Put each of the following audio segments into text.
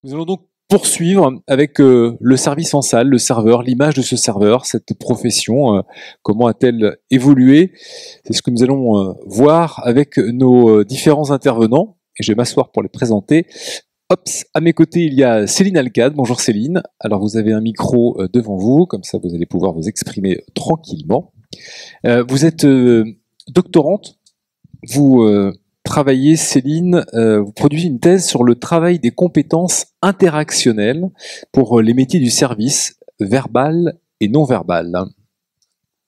Nous allons donc poursuivre avec le service en salle, le serveur, l'image de ce serveur, cette profession, comment a-t-elle évolué? C'est ce que nous allons voir avec nos différents intervenants, et je vais m'asseoir pour les présenter. Hops, à mes côtés, il y a Céline Alcade. Bonjour Céline. Alors vous avez un micro devant vous, comme ça vous allez pouvoir vous exprimer tranquillement. Vous êtes doctorante, vous travaillez, Céline, vous produisez une thèse sur le travail des compétences interactionnelles pour les métiers du service, verbal et non verbal.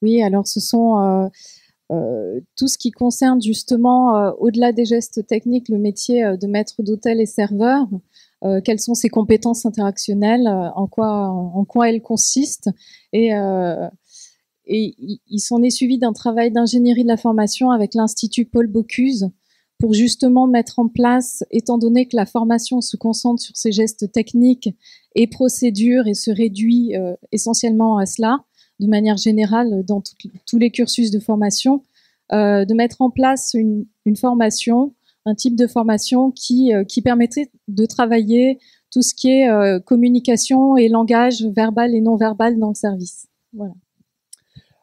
Oui, alors ce sont tout ce qui concerne justement, au-delà des gestes techniques, le métier de maître d'hôtel et serveur. Quelles sont ces compétences interactionnelles, en quoi elles consistent, et il s'en est suivi d'un travail d'ingénierie de la formation avec l'Institut Paul Bocuse pour justement mettre en place, étant donné que la formation se concentre sur ces gestes techniques et procédures et se réduit essentiellement à cela, de manière générale dans tous les cursus de formation, de mettre en place une formation, un type de formation qui permettrait de travailler tout ce qui est communication et langage verbal et non verbal dans le service. Voilà.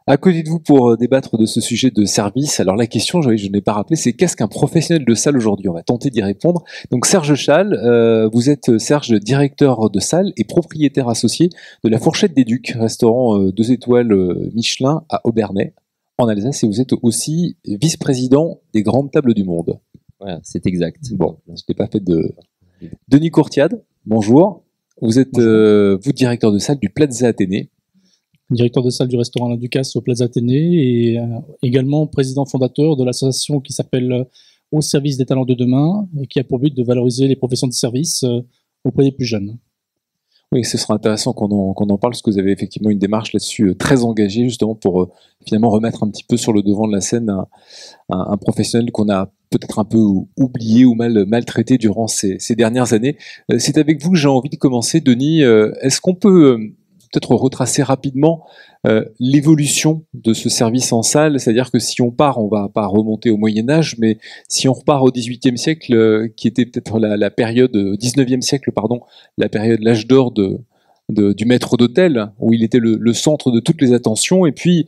À côté de vous pour débattre de ce sujet de service, alors la question, je n'ai pas rappelé, c'est qu'est-ce qu'un professionnel de salle aujourd'hui? On va tenter d'y répondre. Donc Serge Schall, vous êtes Serge, directeur de salle et propriétaire associé de la Fourchette des Ducs, restaurant 2 étoiles Michelin à Obernai, en Alsace, et vous êtes aussi vice-président des Grandes Tables du Monde. Voilà, c'est exact. Bon, je n'ai pas fait de... Denis Courtiade, bonjour. Vous êtes vous directeur de salle du Plaza Athénée. Directeur de salle du restaurant La Ducasse au Plaza Athénée et également président fondateur de l'association qui s'appelle Au service des talents de demain et qui a pour but de valoriser les professions de service auprès des plus jeunes. Oui, ce sera intéressant qu'on en parle, parce que vous avez effectivement une démarche là-dessus très engagée, justement pour finalement remettre un petit peu sur le devant de la scène un professionnel qu'on a peut-être un peu oublié ou maltraité durant ces dernières années. C'est avec vous que j'ai envie de commencer, Denis. Est-ce qu'on peut peut-être retracer rapidement l'évolution de ce service en salle? C'est-à-dire que si on part, on va pas remonter au Moyen-Âge, mais si on repart au XVIIIe siècle, qui était peut-être la période, XIXe siècle, pardon, la période, l'âge d'or du maître d'hôtel, où il était le centre de toutes les attentions, et puis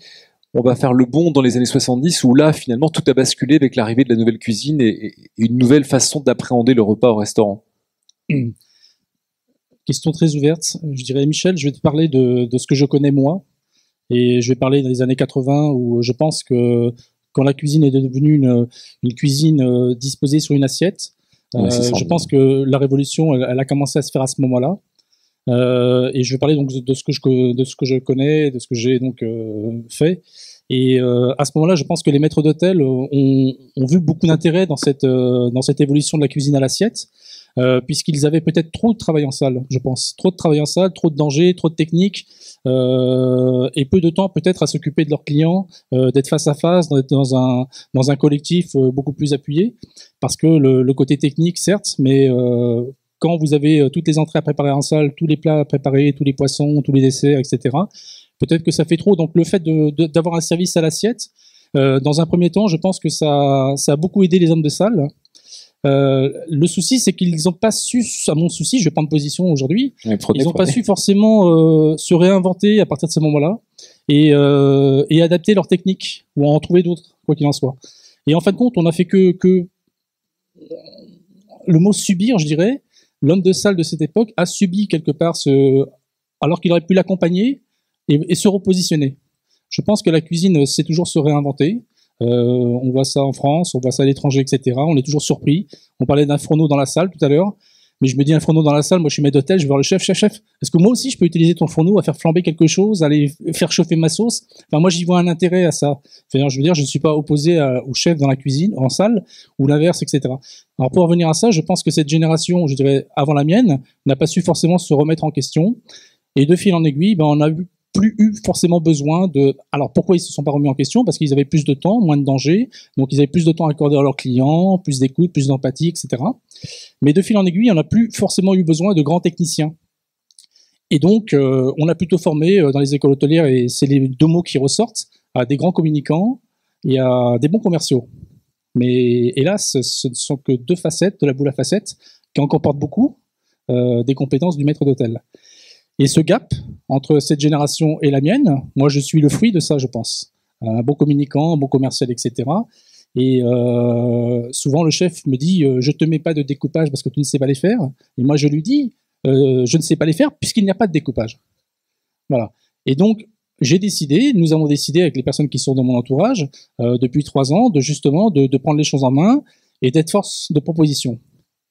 on va faire le bond dans les années 70, où là, finalement, tout a basculé avec l'arrivée de la nouvelle cuisine et une nouvelle façon d'appréhender le repas au restaurant. Question très ouverte. Je dirais, Michel, je vais te parler de ce que je connais moi. Et je vais parler des années 80 où je pense que quand la cuisine est devenue une cuisine disposée sur une assiette, je pense que la révolution, elle a commencé à se faire à ce moment-là. Et je vais parler donc de ce que je connais, de ce que j'ai donc fait. Et à ce moment-là, je pense que les maîtres d'hôtel ont vu beaucoup d'intérêt dans cette évolution de la cuisine à l'assiette. Puisqu'ils avaient peut-être trop de travail en salle, je pense. Trop de travail en salle, trop de dangers, trop de techniques, et peu de temps peut-être à s'occuper de leurs clients, d'être face à face, d'être dans un collectif beaucoup plus appuyé. Parce que le côté technique, certes, mais quand vous avez toutes les entrées à préparer en salle, tous les plats à préparer, tous les poissons, tous les desserts, etc., peut-être que ça fait trop. Donc le fait d'avoir un service à l'assiette, dans un premier temps, je pense que ça a beaucoup aidé les hommes de salle. Le souci, c'est qu'ils n'ont pas su, à mon souci, je vais prendre position aujourd'hui, ils n'ont pas su forcément se réinventer à partir de ce moment-là et adapter leurs techniques ou en trouver d'autres, quoi qu'il en soit. Et en fin de compte, on a fait que le mot subir, je dirais, l'homme de salle de cette époque a subi quelque part alors qu'il aurait pu l'accompagner et se repositionner. Je pense que la cuisine, c'est toujours se réinventer. On voit ça en France, on voit ça à l'étranger, etc. On est toujours surpris. On parlait d'un fourneau dans la salle tout à l'heure, mais je me dis un fourneau dans la salle, moi je suis maître d'hôtel, je vais voir le chef, est-ce que moi aussi je peux utiliser ton fourneau à faire flamber quelque chose, à aller faire chauffer ma sauce? Enfin, moi j'y vois un intérêt à ça. Enfin, je veux dire, je ne suis pas opposé au chef dans la cuisine, en salle, ou l'inverse, etc. Alors pour revenir à ça, je pense que cette génération, je dirais avant la mienne, n'a pas su forcément se remettre en question. Et de fil en aiguille, on a plus eu forcément besoin de... Alors pourquoi ils se sont pas remis en question? Parce qu'ils avaient plus de temps, moins de danger, donc ils avaient plus de temps à accorder à leurs clients, plus d'écoute, plus d'empathie, etc. Mais de fil en aiguille, on n'a plus forcément eu besoin de grands techniciens. Et donc, on a plutôt formé dans les écoles hôtelières, et c'est les deux mots qui ressortent, à des grands communicants et à des bons commerciaux. Mais hélas, ce ne sont que deux facettes de la boule à facettes qui en comportent beaucoup, des compétences du maître d'hôtel. Et ce gap entre cette génération et la mienne, moi je suis le fruit de ça, je pense. Un bon communicant, un bon commercial, etc. Et souvent le chef me dit je te mets pas de découpage parce que tu ne sais pas les faire. Et moi je lui dis je ne sais pas les faire puisqu'il n'y a pas de découpage. Voilà. Et donc nous avons décidé avec les personnes qui sont dans mon entourage depuis 3 ans de prendre les choses en main et d'être force de proposition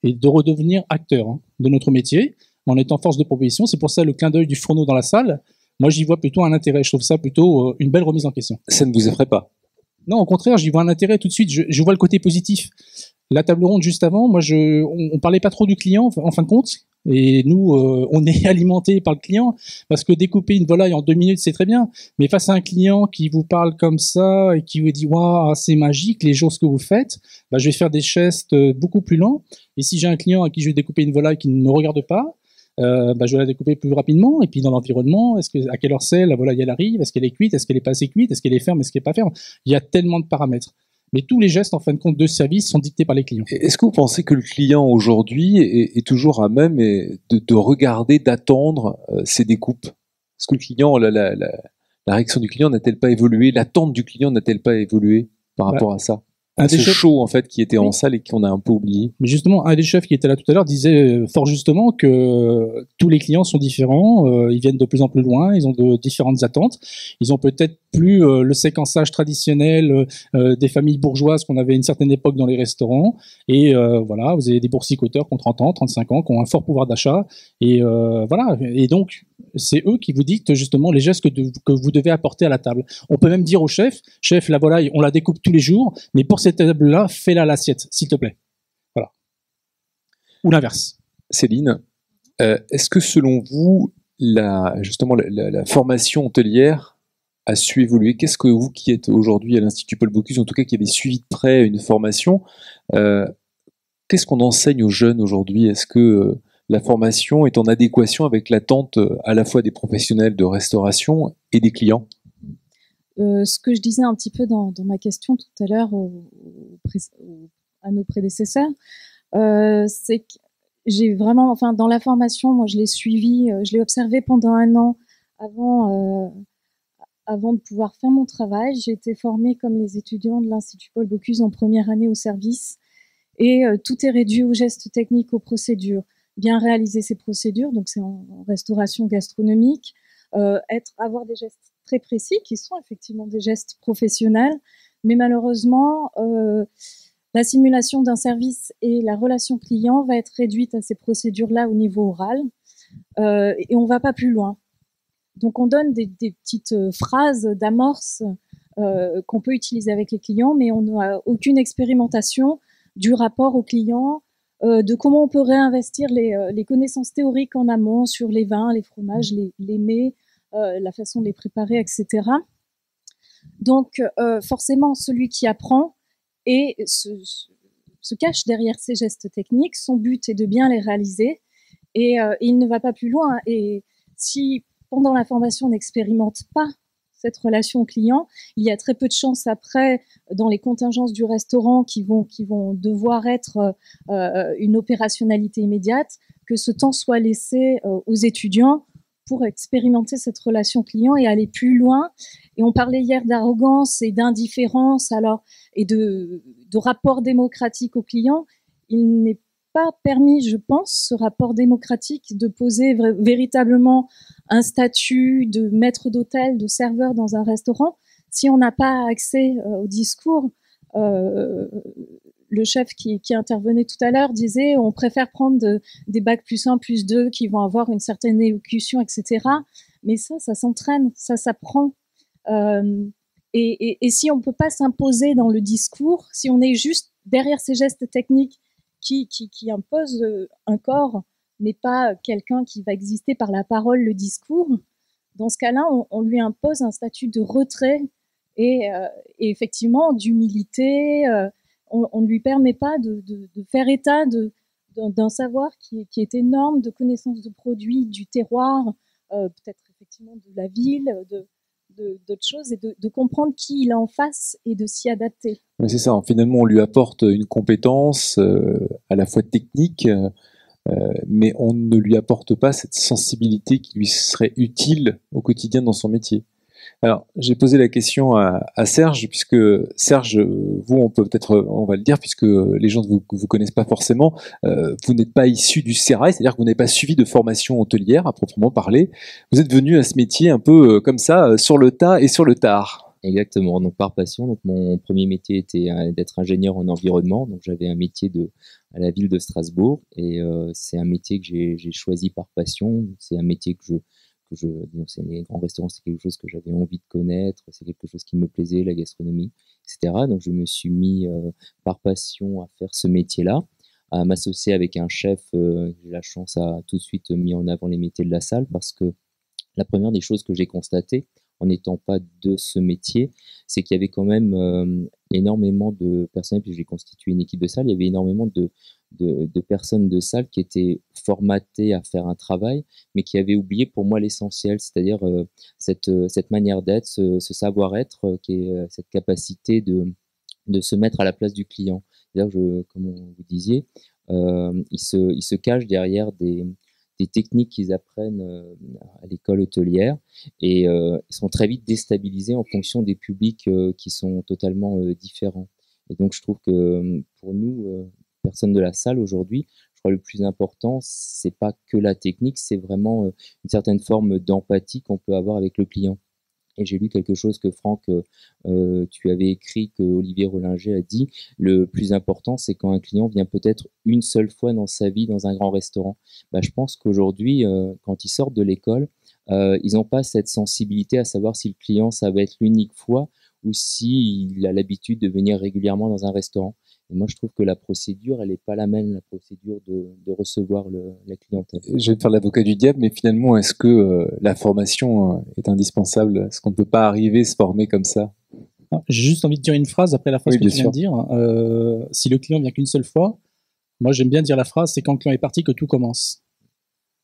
et de redevenir acteur de notre métier en étant force de proposition. C'est pour ça le clin d'œil du fourneau dans la salle. Moi j'y vois plutôt un intérêt. Je trouve ça plutôt une belle remise en question. Ça ne vous effraie pas? Non, au contraire, j'y vois un intérêt tout de suite. Je vois le côté positif. La table ronde juste avant, on parlait pas trop du client en fin de compte. Et nous, on est alimenté par le client parce que découper une volaille en 2 minutes, c'est très bien. Mais face à un client qui vous parle comme ça et qui vous dit waouh, c'est magique les choses que vous faites, bah, je vais faire des gestes beaucoup plus lents. Et si j'ai un client à qui je vais découper une volaille qui ne me regarde pas, bah, je vais la découper plus rapidement. Et puis dans l'environnement, à quelle heure c'est, la volaille elle arrive, est-ce qu'elle est cuite, est-ce qu'elle est pas assez cuite, est-ce qu'elle est ferme, est-ce qu'elle est pas ferme. Il y a tellement de paramètres. Mais tous les gestes, en fin de compte, de service sont dictés par les clients. Est-ce que vous pensez que le client aujourd'hui est toujours à même de regarder, d'attendre ces découpes? Est-ce que le client, la réaction du client n'a-t-elle pas évolué? L'attente du client n'a-t-elle pas évolué par rapport à ça? Ce show en fait qui était en salle et qu'on a un peu oublié. Mais justement, un des chefs qui était là tout à l'heure disait fort justement que tous les clients sont différents, ils viennent de plus en plus loin, ils ont de différentes attentes, ils ont peut-être plus le séquençage traditionnel des familles bourgeoises qu'on avait à une certaine époque dans les restaurants, et voilà, vous avez des boursicoteurs qui ont 30 ans, 35 ans, qui ont un fort pouvoir d'achat, et voilà, et donc c'est eux qui vous dictent justement les gestes que vous devez apporter à la table. On peut même dire au chef, la volaille, on la découpe tous les jours, mais pour cette table-là, fais-la à l'assiette, s'il te plaît. Voilà. Ou l'inverse. Céline, est-ce que selon vous, la formation hôtelière a su évoluer? Qu'est-ce que vous qui êtes aujourd'hui à l'Institut Paul Bocuse, en tout cas qui avez suivi de près une formation, qu'est-ce qu'on enseigne aux jeunes aujourd'hui? Est-ce que la formation est en adéquation avec l'attente à la fois des professionnels de restauration et des clients? Ce que je disais un petit peu dans ma question tout à l'heure à nos prédécesseurs, c'est que j'ai vraiment, enfin, dans la formation, moi, je l'ai suivi, je l'ai observé pendant 1 an avant de pouvoir faire mon travail. J'ai été formée comme les étudiants de l'Institut Paul Bocuse en première année au service, et tout est réduit aux gestes techniques, aux procédures. Bien réaliser ces procédures, donc c'est en restauration gastronomique, avoir des gestes très précis qui sont effectivement des gestes professionnels, mais malheureusement, la simulation d'un service et la relation client va être réduite à ces procédures-là au niveau oral, et on ne va pas plus loin. Donc on donne des petites phrases d'amorce qu'on peut utiliser avec les clients, mais on n'a aucune expérimentation du rapport au client, de comment on peut réinvestir les connaissances théoriques en amont sur les vins, les fromages, les mets, la façon de les préparer, etc. Donc forcément, celui qui apprend et se cache derrière ces gestes techniques, son but est de bien les réaliser, et il ne va pas plus loin. Et si pendant la formation on n'expérimente pas cette relation client, il y a très peu de chances après, dans les contingences du restaurant qui vont devoir être une opérationnalité immédiate, que ce temps soit laissé aux étudiants pour expérimenter cette relation client et aller plus loin. Et on parlait hier d'arrogance et d'indifférence, alors, et de rapport démocratique au client. Il n'est pas permis, je pense, ce rapport démocratique, de poser véritablement un statut de maître d'hôtel, de serveur dans un restaurant, si on n'a pas accès au discours. Le chef qui intervenait tout à l'heure disait on préfère prendre des bacs +1, +2 qui vont avoir une certaine élocution, etc. Mais ça s'entraîne, ça s'apprend. Et si on ne peut pas s'imposer dans le discours, si on est juste derrière ces gestes techniques qui imposent un corps, mais pas quelqu'un qui va exister par la parole, le discours, dans ce cas-là, on lui impose un statut de retrait et effectivement d'humilité. On ne lui permet pas de faire état d'un savoir qui est énorme, de connaissance de produits, du terroir, peut-être effectivement de la ville, d'autres choses, et de comprendre qui il a en face et de s'y adapter. Mais c'est ça, finalement on lui apporte une compétence à la fois technique, mais on ne lui apporte pas cette sensibilité qui lui serait utile au quotidien dans son métier. Alors, j'ai posé la question à Serge, puisque Serge, vous, on peut peut-être, on va le dire, puisque les gens ne vous connaissent pas forcément, vous n'êtes pas issu du sérail, c'est-à-dire que vous n'avez pas suivi de formation hôtelière, à proprement parler. Vous êtes venu à ce métier un peu comme ça, sur le tas et sur le tard. Exactement, donc par passion. Donc mon premier métier était d'être ingénieur en environnement, donc j'avais un métier à la ville de Strasbourg, et c'est un métier que j'ai choisi par passion. C'est un métier c'est les grands restaurants, c'est quelque chose que j'avais envie de connaître, c'est quelque chose qui me plaisait, la gastronomie, etc. Donc je me suis mis par passion à faire ce métier-là, à m'associer avec un chef. J'ai la chance à tout de suite mis en avant les métiers de la salle, parce que la première des choses que j'ai constatées, en n'étant pas de ce métier, c'est qu'il y avait quand même énormément de personnel, puis j'ai constitué une équipe de salle, il y avait énormément de personnes de salle qui étaient formatées à faire un travail, mais qui avaient oublié pour moi l'essentiel, c'est-à-dire cette manière d'être, ce savoir-être, qui est cette capacité de se mettre à la place du client. C'est-à-dire, comme vous disiez, ils se cachent derrière des techniques qu'ils apprennent à l'école hôtelière, et ils sont très vite déstabilisés en fonction des publics qui sont totalement différents. Et donc je trouve que pour nous, personnes de la salle aujourd'hui, je crois que le plus important, c'est pas que la technique, c'est vraiment une certaine forme d'empathie qu'on peut avoir avec le client. Et j'ai lu quelque chose que Franck, tu avais écrit, que Olivier Rollinger a dit, le plus important, c'est quand un client vient peut-être une seule fois dans sa vie dans un grand restaurant. Bah, je pense qu'aujourd'hui, quand ils sortent de l'école, ils n'ont pas cette sensibilité à savoir si le client, ça va être l'unique fois, ou s'il a l'habitude de venir régulièrement dans un restaurant. Et moi, je trouve que la procédure, elle n'est pas la même, la procédure de recevoir la clientèle. Je vais te faire l'avocat du diable, mais finalement, est-ce que la formation est indispensable? Est-ce qu'on ne peut pas arriver à se former comme ça? J'ai juste envie de dire une phrase après la phrase que tu viens de dire. Si le client vient qu'une seule fois, moi j'aime bien dire la phrase, c'est quand le client est parti que tout commence.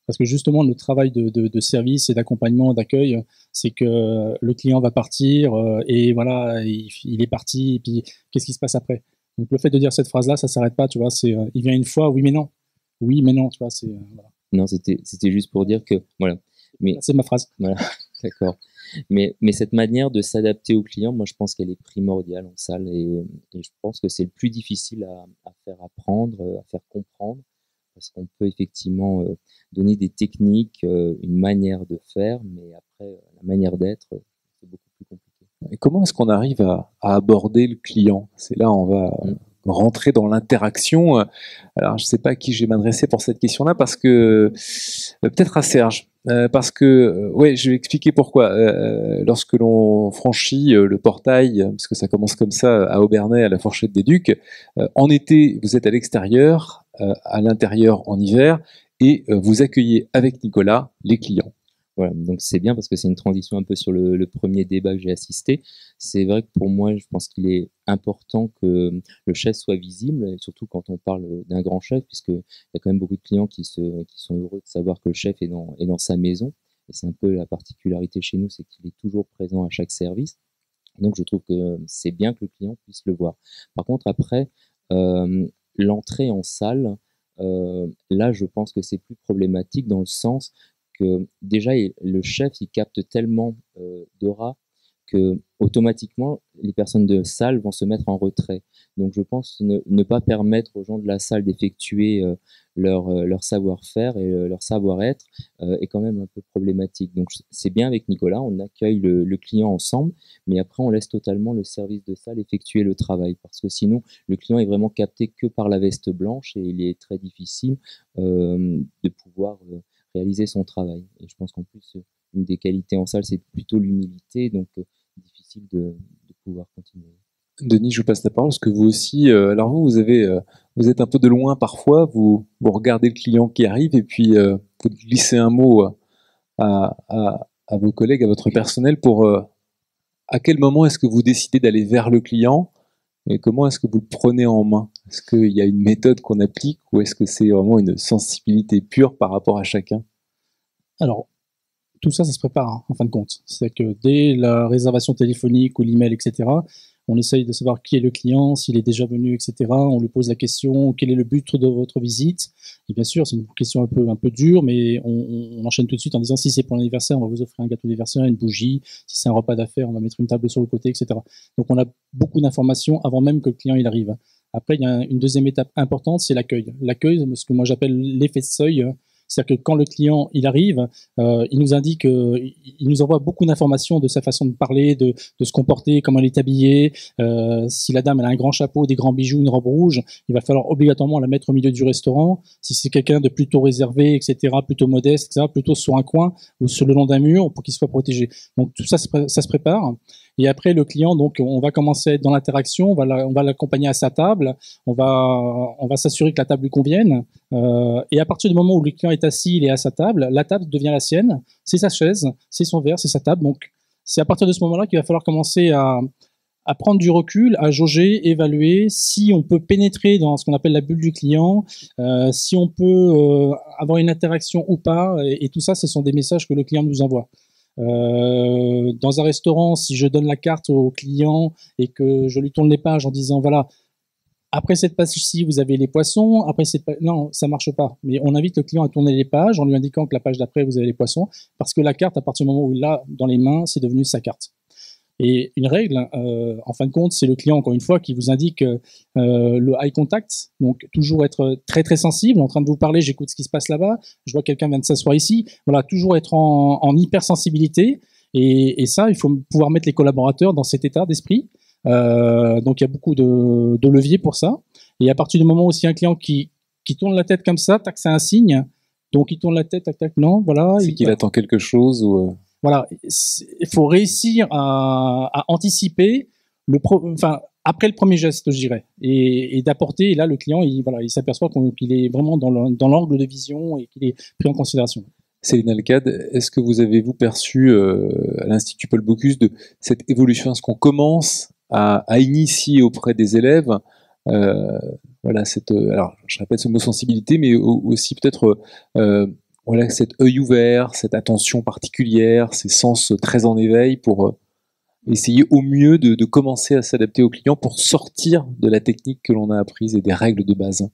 Parce que justement, le travail de service et d'accompagnement, d'accueil, c'est que le client va partir et voilà, il est parti, et puis qu'est-ce qui se passe après? Donc le fait de dire cette phrase-là, ça s'arrête pas, tu vois, c'est il vient une fois, oui mais non. Oui mais non, tu vois, c'est voilà. Non, c'était juste pour dire que voilà. Mais c'est ma phrase. Voilà, d'accord. Mais cette manière de s'adapter au client, moi je pense qu'elle est primordiale en salle, et je pense que c'est le plus difficile à faire apprendre, à faire comprendre, parce qu'on peut effectivement donner des techniques, une manière de faire, mais après la manière d'être, c'est beaucoup plus compliqué. Et comment est-ce qu'on arrive à aborder le client? C'est là on va rentrer dans l'interaction. Alors je ne sais pas à qui je vais m'adresser pour cette question-là, parce que peut-être à Serge. Parce que, ouais, je vais expliquer pourquoi. Lorsque l'on franchit le portail, parce que ça commence comme ça à Aubernais, à la Fourchette des Ducs, en été, vous êtes à l'extérieur, à l'intérieur en hiver, et vous accueillez avec Nicolas les clients. Voilà, donc c'est bien parce que c'est une transition un peu sur le premier débat que j'ai assisté. C'est vrai que pour moi, je pense qu'il est important que le chef soit visible, et surtout quand on parle d'un grand chef, puisqu'il y a quand même beaucoup de clients qui sont heureux de savoir que le chef est dans sa maison. Et c'est un peu la particularité chez nous, c'est qu'il est toujours présent à chaque service. Donc je trouve que c'est bien que le client puisse le voir. Par contre, après, l'entrée en salle, là, je pense que c'est plus problématique dans le sens que déjà le chef il capte tellement d'aura que automatiquement les personnes de salle vont se mettre en retrait. Donc je pense ne pas permettre aux gens de la salle d'effectuer leur savoir-faire et leur savoir-être est quand même un peu problématique. Donc c'est bien avec Nicolas, on accueille le client ensemble, mais après on laisse totalement le service de salle effectuer le travail, parce que sinon le client est vraiment capté que par la veste blanche, et il est très difficile de pouvoir réaliser son travail. Et je pense qu'en plus, une des qualités en salle, c'est plutôt l'humilité, donc difficile de pouvoir continuer. Denis, je vous passe la parole, parce que vous aussi, alors vous êtes un peu de loin parfois, vous regardez le client qui arrive, et puis vous glissez un mot à vos collègues, à votre personnel, pour à quel moment est-ce que vous décidez d'aller vers le client, et comment est-ce que vous le prenez en main? Est-ce qu'il y a une méthode qu'on applique, ou est-ce que c'est vraiment une sensibilité pure par rapport à chacun? Alors, tout ça, ça se prépare, hein, en fin de compte. C'est que dès la réservation téléphonique ou l'email, etc., On essaye de savoir qui est le client, s'il est déjà venu, etc. On lui pose la question, quel est le but de votre visite? Et bien sûr, c'est une question un peu dure, mais on enchaîne tout de suite en disant si c'est pour l'anniversaire, on va vous offrir un gâteau d'anniversaire, une bougie. Si c'est un repas d'affaires, on va mettre une table sur le côté, etc. Donc on a beaucoup d'informations avant même que le client il arrive. Après, il y a une deuxième étape importante, c'est l'accueil. L'accueil, ce que moi j'appelle l'effet de seuil. C'est-à-dire que quand le client il arrive, il nous indique, il nous envoie beaucoup d'informations de sa façon de parler, de se comporter, comment elle est habillée. Si la dame elle a un grand chapeau, des grands bijoux, une robe rouge, il va falloir obligatoirement la mettre au milieu du restaurant. Si c'est quelqu'un de plutôt réservé, etc., plutôt modeste, etc., plutôt sur un coin ou sur le long d'un mur pour qu'il soit protégé. Donc tout ça, ça se prépare. Et après le client, donc on va commencer à être dans l'interaction, on va l'accompagner à sa table, on va s'assurer que la table lui convienne. Et à partir du moment où le client est assis, il est à sa table, la table devient la sienne, c'est sa chaise, c'est son verre, c'est sa table. Donc c'est à partir de ce moment-là qu'il va falloir commencer à prendre du recul, à jauger, évaluer si on peut pénétrer dans ce qu'on appelle la bulle du client, si on peut avoir une interaction ou pas. Et tout ça, ce sont des messages que le client nous envoie. Dans un restaurant, si je donne la carte au client et que je lui tourne les pages en disant voilà, après cette page-ci, vous avez les poissons. Après cette non, ça marche pas. Mais on invite le client à tourner les pages en lui indiquant que la page d'après, vous avez les poissons, parce que la carte, à partir du moment où il l'a dans les mains, c'est devenu sa carte. Et une règle, en fin de compte, c'est le client, encore une fois, qui vous indique le eye contact. Donc, toujours être très, très sensible. En train de vous parler, j'écoute ce qui se passe là-bas. Je vois quelqu'un vient de s'asseoir ici. Voilà, toujours être en hypersensibilité. Et ça, il faut pouvoir mettre les collaborateurs dans cet état d'esprit. Donc, il y a beaucoup de leviers pour ça. Et à partir du moment où il y a un client qui tourne la tête comme ça, tac, c'est un signe. Donc, il tourne la tête, tac, tac, non, voilà. C'est qu'il attend quelque chose ou... Voilà, il faut réussir à anticiper après le premier geste, je dirais, et d'apporter. Et là, le client, il s'aperçoit qu'il est vraiment dans l'angle de vision et qu'il est pris en considération. Céline Alcade, est-ce que vous perçu à l'Institut Paul Bocuse de cette évolution? Est-ce qu'on commence à initier auprès des élèves voilà, alors je répète ce mot sensibilité, mais aussi peut-être voilà, cet œil ouvert, cette attention particulière, ces sens très en éveil pour essayer au mieux de commencer à s'adapter aux clients pour sortir de la technique que l'on a apprise et des règles de base?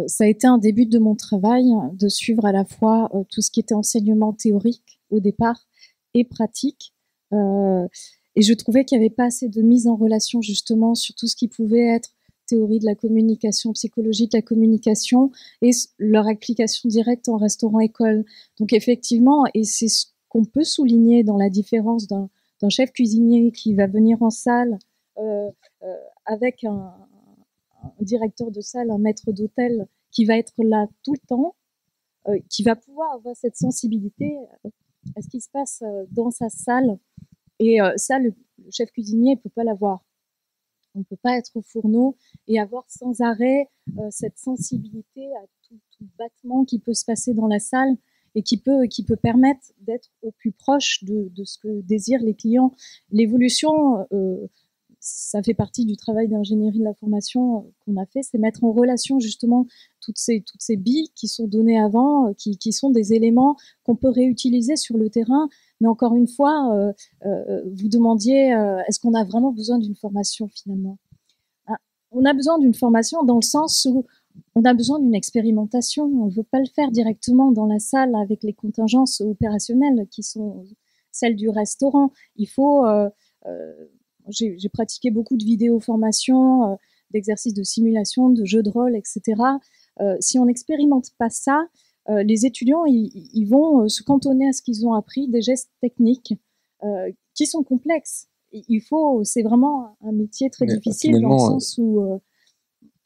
Ça a été un début de mon travail, de suivre à la fois tout ce qui était enseignement théorique au départ et pratique. Et je trouvais qu'il n'y avait pas assez de mise en relation justement sur tout ce qui pouvait être théorie de la communication, psychologie de la communication et leur application directe en restaurant-école. Donc effectivement, et c'est ce qu'on peut souligner dans la différence d'un chef cuisinier qui va venir en salle avec un directeur de salle, un maître d'hôtel qui va être là tout le temps, qui va pouvoir avoir cette sensibilité à ce qui se passe dans sa salle. Et ça, le chef cuisinier ne peut pas l'avoir. On ne peut pas être au fourneau et avoir sans arrêt cette sensibilité à tout battement qui peut se passer dans la salle et qui peut permettre d'être au plus proche de ce que désirent les clients. L'évolution, ça fait partie du travail d'ingénierie de la formation qu'on a fait, c'est mettre en relation justement toutes ces billes qui sont données avant, qui sont des éléments qu'on peut réutiliser sur le terrain. Mais encore une fois, vous demandiez, est-ce qu'on a vraiment besoin d'une formation finalement? On a besoin d'une formation dans le sens où on a besoin d'une expérimentation. On ne veut pas le faire directement dans la salle avec les contingences opérationnelles qui sont celles du restaurant. Il faut... j'ai pratiqué beaucoup de vidéo-formations, d'exercices de simulation, de jeux de rôle, etc. Si on n'expérimente pas ça, les étudiants ils vont se cantonner à ce qu'ils ont appris, des gestes techniques qui sont complexes. C'est vraiment un métier très difficile dans le sens où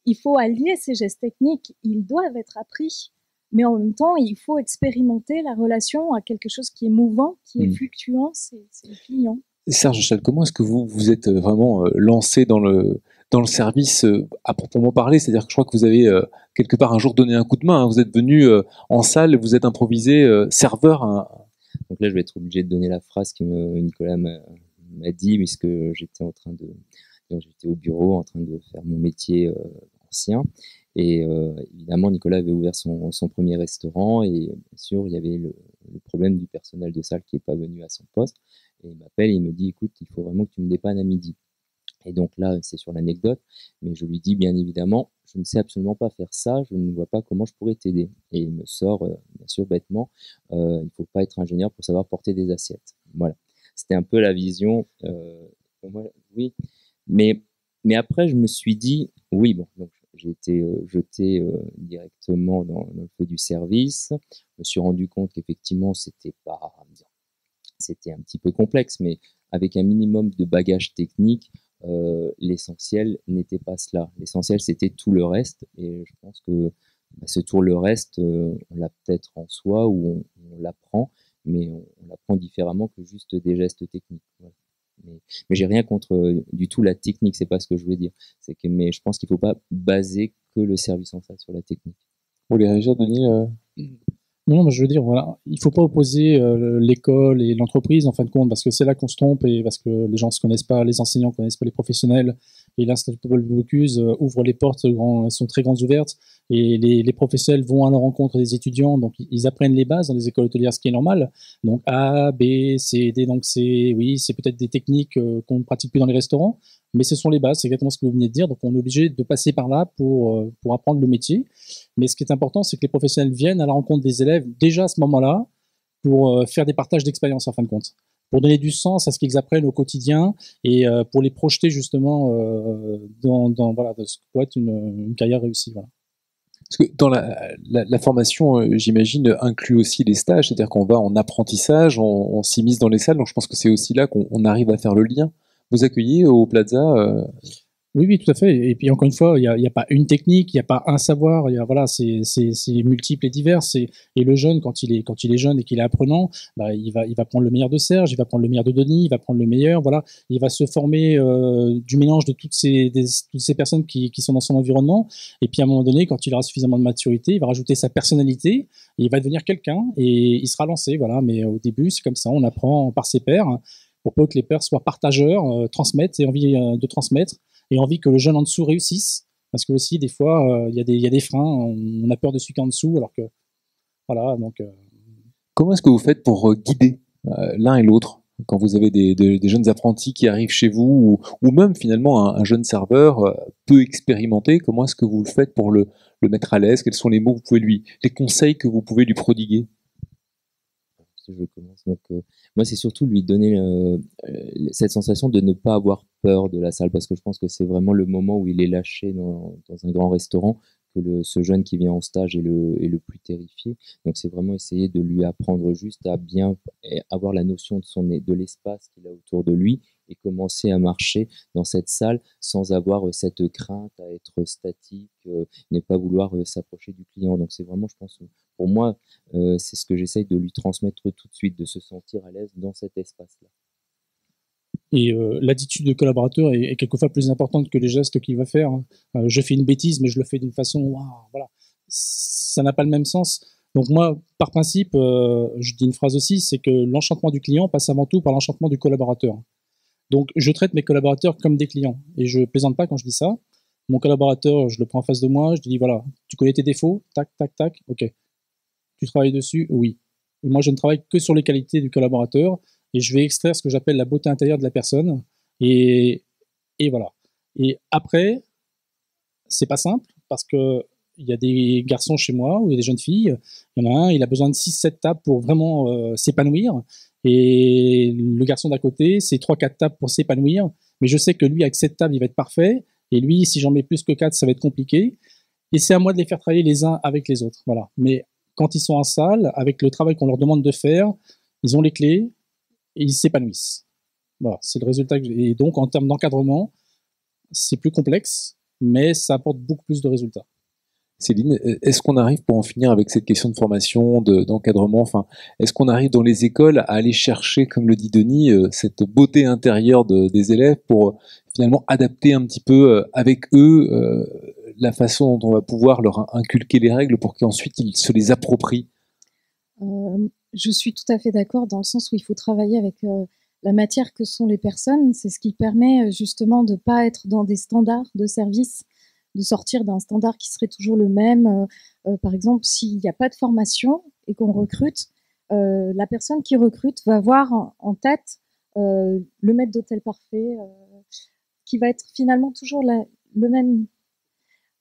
il faut allier ces gestes techniques, ils doivent être appris, mais en même temps, il faut expérimenter la relation à quelque chose qui est mouvant, qui est fluctuant, c'est le client. Serge Chal, comment est-ce que vous êtes vraiment lancé dans le service à proprement parler? C'est-à-dire que je crois que vous avez quelque part un jour donné un coup de main, hein. Vous êtes venu en salle, vous êtes improvisé serveur. Donc là, je vais être obligé de donner la phrase que Nicolas m'a dit, puisque j'étais au bureau en train de faire mon métier ancien. Et évidemment, Nicolas avait ouvert son premier restaurant et bien sûr, il y avait le problème du personnel de salle qui n'est pas venu à son poste. Et il m'appelle et il me dit, écoute, il faut vraiment que tu me dépannes à midi. Et donc là, c'est sur l'anecdote, mais je lui dis bien évidemment, je ne sais absolument pas faire ça, je ne vois pas comment je pourrais t'aider. Et il me sort, bien sûr, bêtement, il ne faut pas être ingénieur pour savoir porter des assiettes. Voilà. C'était un peu la vision. Pour moi, oui. Mais, mais après, je me suis dit, oui, bon, donc j'ai été jeté directement dans le feu du service. Je me suis rendu compte qu'effectivement, c'était un petit peu complexe, mais avec un minimum de bagage technique, l'essentiel n'était pas cela. L'essentiel, c'était tout le reste. Et je pense que ce tout le reste, on l'a peut-être en soi ou on l'apprend, mais on l'apprend différemment que juste des gestes techniques. Voilà. Mais j'ai rien contre du tout la technique, c'est pas ce que je veux dire. Mais je pense qu'il faut pas baser que le service en salle sur la technique. Vous voulez réagir, Denis Non, mais je veux dire, voilà, il faut pas opposer l'école et l'entreprise en fin de compte, parce que c'est là qu'on se trompe et parce que les gens se connaissent pas, les enseignants connaissent pas les professionnels. Et l'Institut Paul Bocuse ouvre les portes, elles sont très grandes ouvertes, et les professionnels vont à la rencontre des étudiants, donc ils apprennent les bases dans les écoles hôtelières, ce qui est normal. Donc A, B, C, D, donc c'est, oui, c'est peut-être des techniques qu'on ne pratique plus dans les restaurants, mais ce sont les bases, c'est exactement ce que vous venez de dire. Donc on est obligé de passer par là pour apprendre le métier. Mais ce qui est important, c'est que les professionnels viennent à la rencontre des élèves déjà à ce moment-là pour faire des partages d'expérience en fin de compte, pour donner du sens à ce qu'ils apprennent au quotidien et pour les projeter justement dans voilà, ce que pourrait être une carrière réussie. Voilà. Parce que dans la formation, j'imagine, inclut aussi les stages, c'est-à-dire qu'on va en apprentissage, on s'immisce dans les salles, donc je pense que c'est aussi là qu'on arrive à faire le lien. Vous accueillez au Plaza Oui, oui, tout à fait. Et puis encore une fois, il y a pas une technique, il n'y a pas un savoir. Voilà, c'est multiple et divers. Et le jeune, quand il est jeune et qu'il est apprenant, bah, il va prendre le meilleur de Serge, il va prendre le meilleur de Denis, il va prendre le meilleur. Voilà, il va se former du mélange de toutes ces personnes qui sont dans son environnement. Et puis à un moment donné, quand il aura suffisamment de maturité, il va rajouter sa personnalité et il va devenir quelqu'un et il sera lancé. Voilà, mais au début, c'est comme ça, on apprend par ses pairs pour peu que les pairs soient partageurs, transmettent et envie de transmettre et envie que le jeune en dessous réussisse. Parce que aussi, des fois, il y a des freins, on a peur de celui qui est en dessous, alors que, voilà, donc... Comment est-ce que vous faites pour guider l'un et l'autre quand vous avez des jeunes apprentis qui arrivent chez vous ou même finalement un jeune serveur peu expérimenté, comment est-ce que vous le faites pour le mettre à l'aise? Quels sont les mots que vous pouvez les conseils que vous pouvez lui prodiguer? Je commence. Donc, moi, c'est surtout lui donner cette sensation de ne pas avoir peur de la salle, parce que je pense que c'est vraiment le moment où il est lâché dans un grand restaurant que ce jeune qui vient en stage est le plus terrifié. Donc, c'est vraiment essayer de lui apprendre juste à bien avoir la notion de l'espace qu'il a autour de lui et commencer à marcher dans cette salle sans avoir cette crainte à être statique, ne pas vouloir s'approcher du client. Donc, c'est vraiment, je pense, pour moi, c'est ce que j'essaye de lui transmettre tout de suite, de se sentir à l'aise dans cet espace-là. Et l'attitude de collaborateur est quelquefois plus importante que les gestes qu'il va faire. Je fais une bêtise, mais je le fais d'une façon, wow, voilà, ça n'a pas le même sens. Donc moi, par principe, je dis une phrase aussi, c'est que l'enchantement du client passe avant tout par l'enchantement du collaborateur. Donc je traite mes collaborateurs comme des clients, et je plaisante pas quand je dis ça. Mon collaborateur, je le prends en face de moi, je lui dis voilà, tu connais tes défauts, tac, tac, tac, ok. Tu travailles dessus, oui. Et moi, je ne travaille que sur les qualités du collaborateur et je vais extraire ce que j'appelle la beauté intérieure de la personne. Et voilà. Et après, c'est pas simple parce que il y a des garçons chez moi ou des jeunes filles. Il y en a un, il a besoin de 6-7 tables pour vraiment s'épanouir. Et le garçon d'à côté, c'est 3-4 tables pour s'épanouir. Mais je sais que lui, avec 7 tables, il va être parfait. Et lui, si j'en mets plus que 4, ça va être compliqué. Et c'est à moi de les faire travailler les uns avec les autres. Voilà. Mais quand ils sont en salle, avec le travail qu'on leur demande de faire, ils ont les clés et ils s'épanouissent. Voilà, c'est le résultat. Et donc, en termes d'encadrement, c'est plus complexe, mais ça apporte beaucoup plus de résultats. Céline, est-ce qu'on arrive pour en finir avec cette question de formation, d'encadrement, enfin, est-ce qu'on arrive dans les écoles à aller chercher, comme le dit Denis, cette beauté intérieure des élèves pour finalement adapter un petit peu avec eux la façon dont on va pouvoir leur inculquer les règles pour qu'ensuite ils se les approprient? Je suis tout à fait d'accord dans le sens où il faut travailler avec la matière que sont les personnes. C'est ce qui permet justement de ne pas être dans des standards de service, de sortir d'un standard qui serait toujours le même. Par exemple, s'il n'y a pas de formation et qu'on recrute, la personne qui recrute va avoir en tête le maître d'hôtel parfait qui va être finalement toujours le même.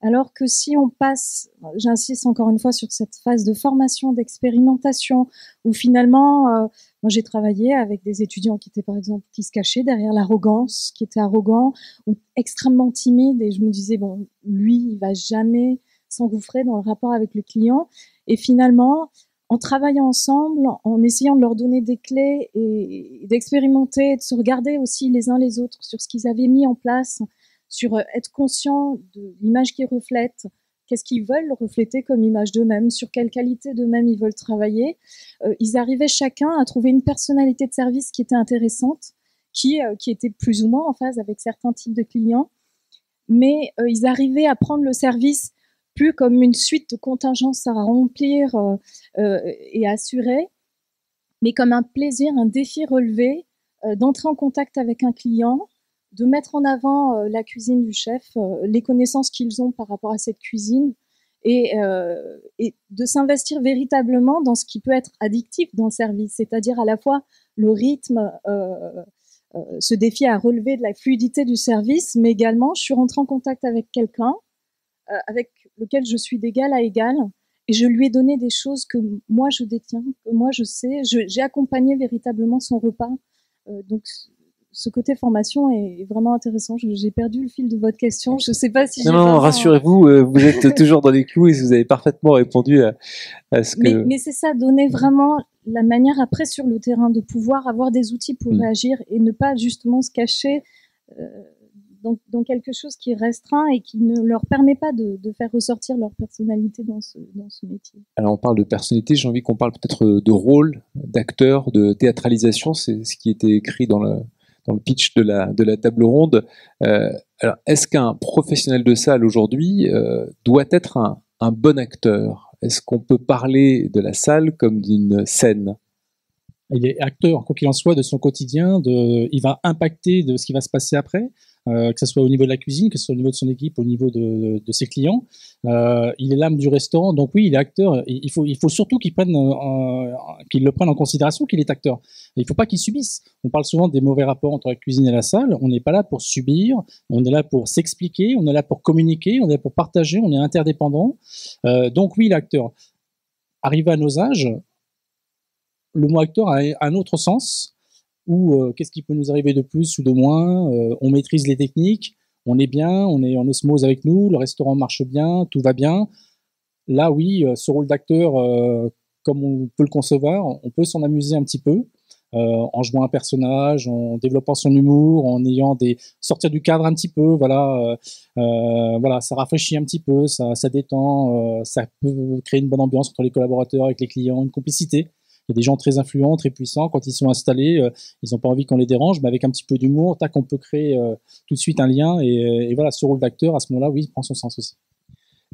Alors que si on passe, j'insiste encore une fois sur cette phase de formation, d'expérimentation, où finalement, moi j'ai travaillé avec des étudiants qui étaient par exemple, qui se cachaient derrière l'arrogance, qui étaient arrogants ou extrêmement timides, et je me disais, bon, lui, il va jamais s'engouffrer dans le rapport avec le client. Et finalement, en travaillant ensemble, en essayant de leur donner des clés et d'expérimenter, de se regarder aussi les uns les autres sur ce qu'ils avaient mis en place, sur être conscient de l'image qu'ils reflètent, qu'est-ce qu'ils veulent refléter comme image d'eux-mêmes, sur quelle qualité d'eux-mêmes ils veulent travailler. Ils arrivaient chacun à trouver une personnalité de service qui était intéressante, qui était plus ou moins en phase avec certains types de clients, mais ils arrivaient à prendre le service plus comme une suite de contingences à remplir et à assurer, mais comme un plaisir, un défi relevé, d'entrer en contact avec un client, de mettre en avant la cuisine du chef, les connaissances qu'ils ont par rapport à cette cuisine, et de s'investir véritablement dans ce qui peut être addictif dans le service, c'est-à-dire à la fois le rythme, ce défi à relever de la fluidité du service, mais également je suis rentrée en contact avec quelqu'un avec lequel je suis d'égal à égal, et je lui ai donné des choses que moi je détiens, que moi je sais, j'ai accompagné véritablement son repas, donc ce côté formation est vraiment intéressant. J'ai perdu le fil de votre question. Je ne sais pas si j'ai... Non, rassurez-vous, vous êtes toujours dans les clous et vous avez parfaitement répondu à ce que... Mais c'est ça, donner vraiment la manière après sur le terrain de pouvoir avoir des outils pour réagir et ne pas justement se cacher dans quelque chose qui est restreint et qui ne leur permet pas de faire ressortir leur personnalité dans ce métier. Alors on parle de personnalité, j'ai envie qu'on parle peut-être de rôle, d'acteur, de théâtralisation, c'est ce qui était écrit dans le pitch de la table ronde. Alors, est-ce qu'un professionnel de salle aujourd'hui doit être un bon acteur? Est-ce qu'on peut parler de la salle comme d'une scène? Il est acteur, quoi qu'il en soit, de son quotidien, il va impacter de ce qui va se passer après, que ce soit au niveau de la cuisine, que ce soit au niveau de son équipe, au niveau de ses clients. Il est l'âme du restaurant, donc oui, il est acteur. Il faut surtout qu'il le prenne en considération qu'il est acteur. Il ne faut pas qu'il subisse. On parle souvent des mauvais rapports entre la cuisine et la salle. On n'est pas là pour subir, on est là pour s'expliquer, on est là pour communiquer, on est là pour partager, on est interdépendant. Donc oui, il est acteur. Arrivé à nos âges, le mot acteur a un autre sens, où qu'est-ce qui peut nous arriver de plus ou de moins, on maîtrise les techniques, on est bien, on est en osmose avec nous, le restaurant marche bien, tout va bien. Là, oui, ce rôle d'acteur, comme on peut le concevoir, on peut s'en amuser un petit peu, en jouant un personnage, en développant son humour, en ayant sortir du cadre un petit peu, voilà, ça rafraîchit un petit peu, ça détend, ça peut créer une bonne ambiance entre les collaborateurs, avec les clients, une complicité. Il y a des gens très influents, très puissants. Quand ils sont installés, ils n'ont pas envie qu'on les dérange, mais avec un petit peu d'humour, tac, on peut créer tout de suite un lien. Et voilà, ce rôle d'acteur, à ce moment-là, oui, prend son sens aussi.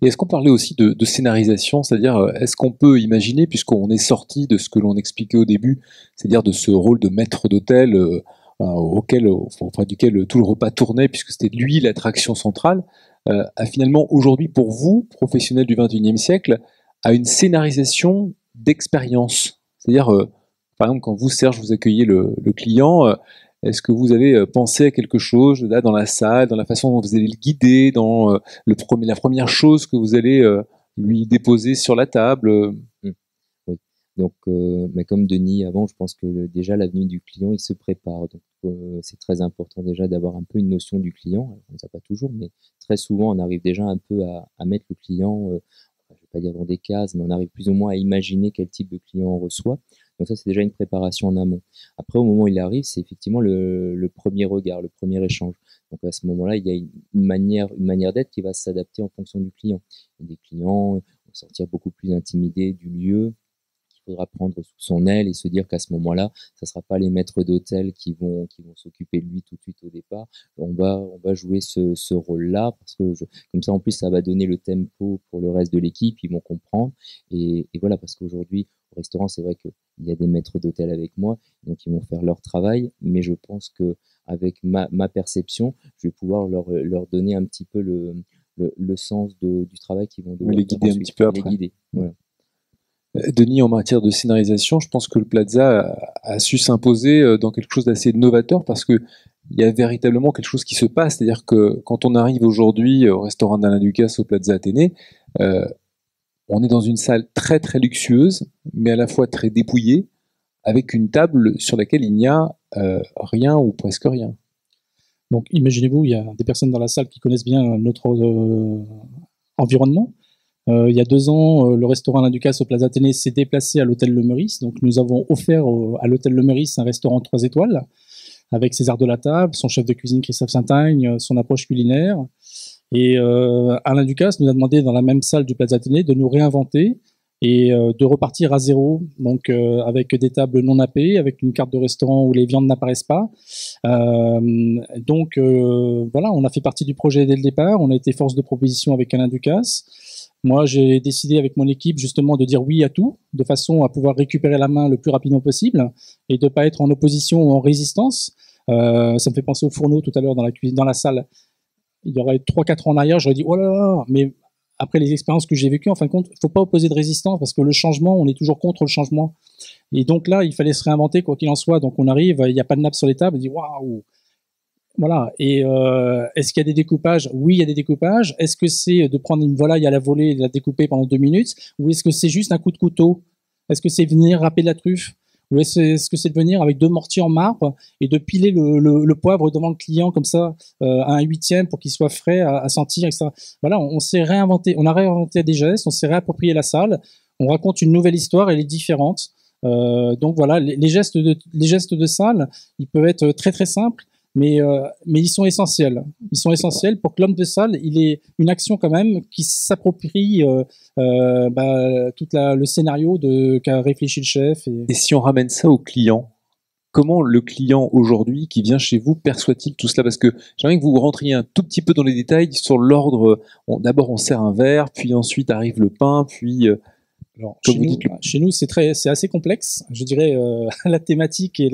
Et est-ce qu'on parlait aussi de scénarisation, c'est-à-dire est-ce qu'on peut imaginer, puisqu'on est sorti de ce que l'on expliquait au début, c'est-à-dire de ce rôle de maître d'hôtel auprès duquel tout le repas tournait, puisque c'était lui l'attraction centrale, à finalement aujourd'hui, pour vous, professionnels du XXIe siècle, à une scénarisation d'expérience? C'est-à-dire, par exemple, quand vous, Serge, vous accueillez le client, est-ce que vous avez pensé à quelque chose là dans la salle, dans la façon dont vous allez le guider, dans la première chose que vous allez lui déposer sur la table? Oui. Donc, mais comme Denis avant, je pense que déjà la venue du client, il se prépare. Donc, c'est très important déjà d'avoir un peu une notion du client. Alors, on ne sait pas toujours, mais très souvent, on arrive déjà un peu à mettre le client, je ne vais pas dire dans des cases, mais on arrive plus ou moins à imaginer quel type de client on reçoit. Donc ça, c'est déjà une préparation en amont. Après, au moment où il arrive, c'est effectivement le premier regard, le premier échange. Donc à ce moment-là, il y a une manière d'être qui va s'adapter en fonction du client. Il y a des clients vont sortir beaucoup plus intimidés du lieu, qu'il faudra prendre sous son aile et se dire qu'à ce moment-là, ça ne sera pas les maîtres d'hôtel qui vont s'occuper de lui tout de suite au départ. On va jouer ce rôle-là parce que comme ça, en plus, ça va donner le tempo pour le reste de l'équipe. Ils vont comprendre. Et voilà, parce qu'aujourd'hui, au restaurant, c'est vrai qu'il y a des maîtres d'hôtel avec moi, donc ils vont faire leur travail. Mais je pense que avec ma perception, je vais pouvoir leur donner un petit peu le sens du travail qu'ils vont devoir les guider un petit peu après. Les guider, voilà. Denis, en matière de scénarisation, je pense que le Plaza a su s'imposer dans quelque chose d'assez novateur parce que il y a véritablement quelque chose qui se passe. C'est-à-dire que quand on arrive aujourd'hui au restaurant d'Alain Ducasse au Plaza Athénée, on est dans une salle très très luxueuse, mais à la fois très dépouillée, avec une table sur laquelle il n'y a rien ou presque rien. Donc imaginez-vous, il y a des personnes dans la salle qui connaissent bien notre environnement. Il y a 2 ans, le restaurant Alain Ducasse au Plaza Athénée s'est déplacé à l'hôtel Le Meurice. Donc nous avons offert à l'hôtel Le Meurice un restaurant 3 étoiles, avec ses arts de la table, son chef de cuisine Christophe Saint-Agne, son approche culinaire. Et Alain Ducasse nous a demandé dans la même salle du Plaza Athénée de nous réinventer et de repartir à zéro, donc avec des tables non nappées, avec une carte de restaurant où les viandes n'apparaissent pas. Donc voilà, on a fait partie du projet dès le départ, on a été force de proposition avec Alain Ducasse. Moi, j'ai décidé avec mon équipe justement de dire oui à tout, de façon à pouvoir récupérer la main le plus rapidement possible et de pas être en opposition ou en résistance. Ça me fait penser au fourneau tout à l'heure dans la cuisine, dans la salle. Il y aurait 3-4 ans en arrière, j'aurais dit oh là là, mais après les expériences que j'ai vécues, en fin de compte, il faut pas opposer de résistance parce que le changement, on est toujours contre le changement. Et donc là, il fallait se réinventer quoi qu'il en soit. Donc on arrive, il n'y a pas de nappe sur les tables, on dit waouh. Voilà. Et est-ce qu'il y a des découpages? Oui, il y a des découpages. Est-ce que c'est de prendre une volaille à la volée et de la découper pendant 2 minutes? Ou est-ce que c'est juste un coup de couteau? Est-ce que c'est venir râper de la truffe? Ou est-ce que c'est de venir avec 2 mortiers en marbre et de piler le poivre devant le client comme ça à un 1/8 pour qu'il soit frais à sentir, etc. Voilà, on s'est réinventé, on a réinventé des gestes, on s'est réapproprié la salle, on raconte une nouvelle histoire, elle est différente. Donc voilà, les gestes de salle, ils peuvent être très très simples. Mais ils sont essentiels. Ils sont essentiels pour que l'homme de salle, il ait une action quand même qui s'approprie tout le scénario qu'a réfléchi le chef. Et si on ramène ça au client, comment le client aujourd'hui qui vient chez vous perçoit-il tout cela? Parce que j'aimerais que vous rentriez un tout petit peu dans les détails sur l'ordre. D'abord, on sert un verre, puis ensuite arrive le pain, puis... Alors, chez nous, c'est assez complexe. Je dirais la thématique elle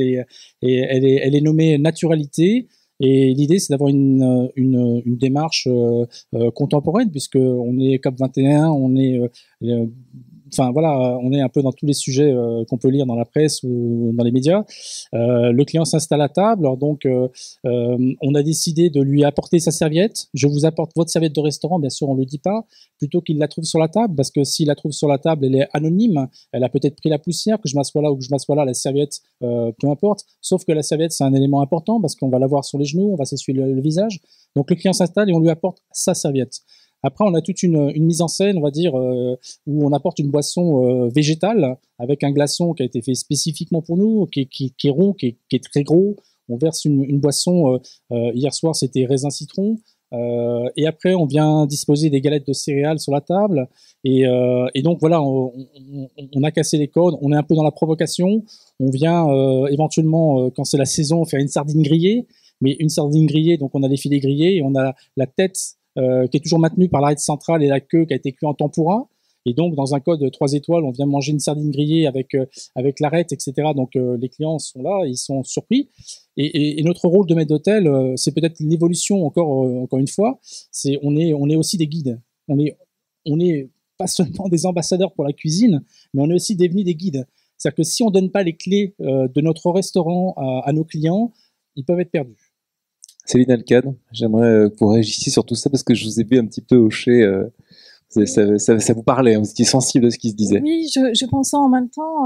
est nommée naturalité. Et l'idée, c'est d'avoir une démarche contemporaine, puisque on est COP 21, on est enfin voilà, on est un peu dans tous les sujets qu'on peut lire dans la presse ou dans les médias. Le client s'installe à table, alors donc on a décidé de lui apporter sa serviette. Je vous apporte votre serviette de restaurant, bien sûr, on le dit pas, plutôt qu'il la trouve sur la table, parce que s'il la trouve sur la table, elle est anonyme. Elle a peut-être pris la poussière, que je m'assois là ou que je m'assois là, la serviette, peu importe. Sauf que la serviette, c'est un élément important parce qu'on va l'avoir sur les genoux, on va s'essuyer le visage. Donc le client s'installe et on lui apporte sa serviette. Après, on a toute une mise en scène, on va dire, où on apporte une boisson végétale avec un glaçon qui a été fait spécifiquement pour nous, qui est rond, qui est très gros. On verse une boisson. Hier soir, c'était raisin citron. Et après, on vient disposer des galettes de céréales sur la table. Et donc voilà, on a cassé les codes. On est un peu dans la provocation. On vient éventuellement, quand c'est la saison, faire une sardine grillée. Mais une sardine grillée, donc on a les filets grillés et on a la tête qui est toujours maintenue par l'arête centrale et la queue qui a été cuite en tempura. Et donc, dans un code 3 étoiles, on vient manger une sardine grillée avec l'arête, etc. Donc, les clients sont là, ils sont surpris. Et notre rôle de maître d'hôtel, c'est peut-être l'évolution encore une fois. On est aussi des guides. On est pas seulement des ambassadeurs pour la cuisine, mais on est aussi devenus des guides. C'est-à-dire que si on donne pas les clés de notre restaurant à nos clients, ils peuvent être perdus. Céline Alcade, j'aimerais que vous réagissiez sur tout ça parce que je vous ai vu un petit peu hocher. Ça vous parlait, vous étiez sensible à ce qui se disait. Oui, je pensais en même temps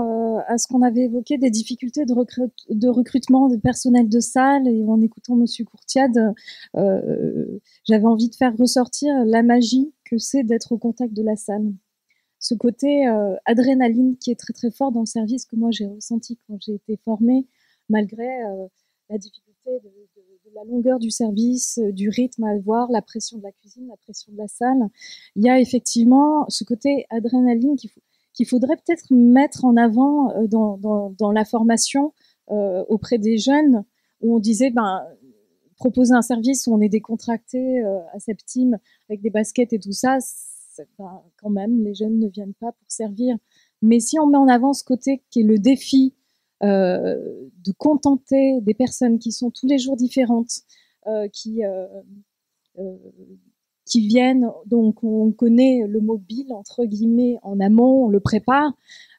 à ce qu'on avait évoqué des difficultés de recrutement de personnel de salle, et en écoutant Monsieur Courtiade, j'avais envie de faire ressortir la magie que c'est d'être au contact de la salle. Ce côté adrénaline qui est très très fort dans le service que moi j'ai ressenti quand j'ai été formée, malgré la difficulté de la longueur du service, du rythme à avoir, la pression de la cuisine, la pression de la salle. Il y a effectivement ce côté adrénaline qu'il faudrait peut-être mettre en avant dans la formation auprès des jeunes, où on disait, proposer un service où on est décontracté, aseptime, avec des baskets et tout ça, quand même, les jeunes ne viennent pas pour servir. Mais si on met en avant ce côté qui est le défi, de contenter des personnes qui sont tous les jours différentes, qui viennent, donc on connaît le mobile, entre guillemets, en amont, on le prépare,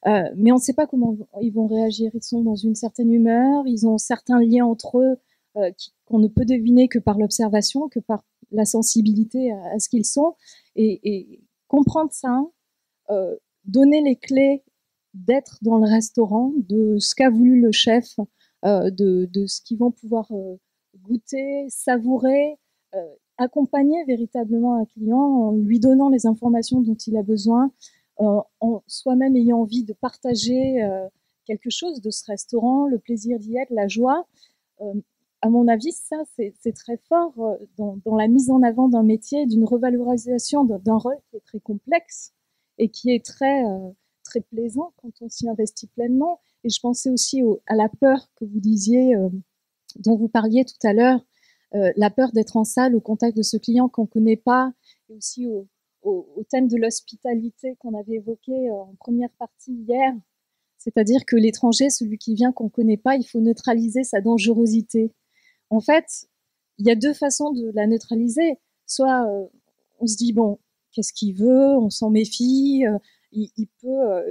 mais on ne sait pas comment ils vont réagir. Ils sont dans une certaine humeur, ils ont certains liens entre eux qu'on ne peut deviner que par l'observation, que par la sensibilité à ce qu'ils sont, et comprendre ça, donner les clés d'être dans le restaurant, de ce qu'a voulu le chef, de ce qu'ils vont pouvoir goûter, savourer, accompagner véritablement un client en lui donnant les informations dont il a besoin, en soi-même ayant envie de partager quelque chose de ce restaurant, le plaisir d'y être, la joie. À mon avis, ça, c'est très fort dans la mise en avant d'un métier, d'une revalorisation d'un rôle qui est très complexe et qui est très plaisant quand on s'y investit pleinement. Et je pensais aussi à la peur que vous disiez, dont vous parliez tout à l'heure, la peur d'être en salle au contact de ce client qu'on ne connaît pas, et aussi au thème de l'hospitalité qu'on avait évoqué en première partie hier. C'est-à-dire que l'étranger, celui qui vient qu'on ne connaît pas, il faut neutraliser sa dangerosité. En fait, il y a deux façons de la neutraliser. Soit on se dit, bon, qu'est-ce qu'il veut, on s'en méfie, il peut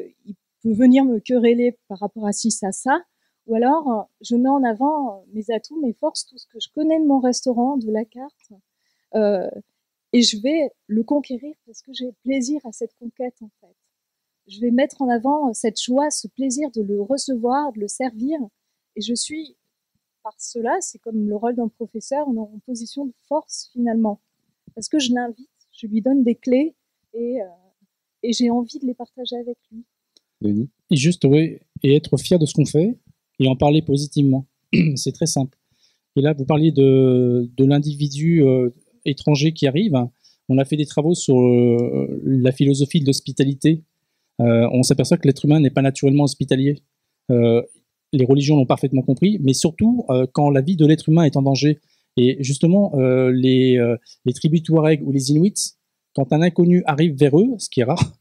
venir me quereller par rapport à ci, ça. Ou alors, je mets en avant mes atouts, mes forces, tout ce que je connais de mon restaurant, de la carte, et je vais le conquérir parce que j'ai plaisir à cette conquête, en fait. Je vais mettre en avant cette joie, ce plaisir de le recevoir, de le servir, et je suis, par cela, c'est comme le rôle d'un professeur, en position de force, finalement, parce que je l'invite, je lui donne des clés, et j'ai envie de les partager avec lui. Denis ? Et juste, oui, et être fier de ce qu'on fait, et en parler positivement. C'est très simple. Et là, vous parliez de l'individu étranger qui arrive. On a fait des travaux sur la philosophie de l'hospitalité. On s'aperçoit que l'être humain n'est pas naturellement hospitalier. Les religions l'ont parfaitement compris, mais surtout quand la vie de l'être humain est en danger. Et justement, les tribus Touareg ou les Inuits, quand un inconnu arrive vers eux, ce qui est rare,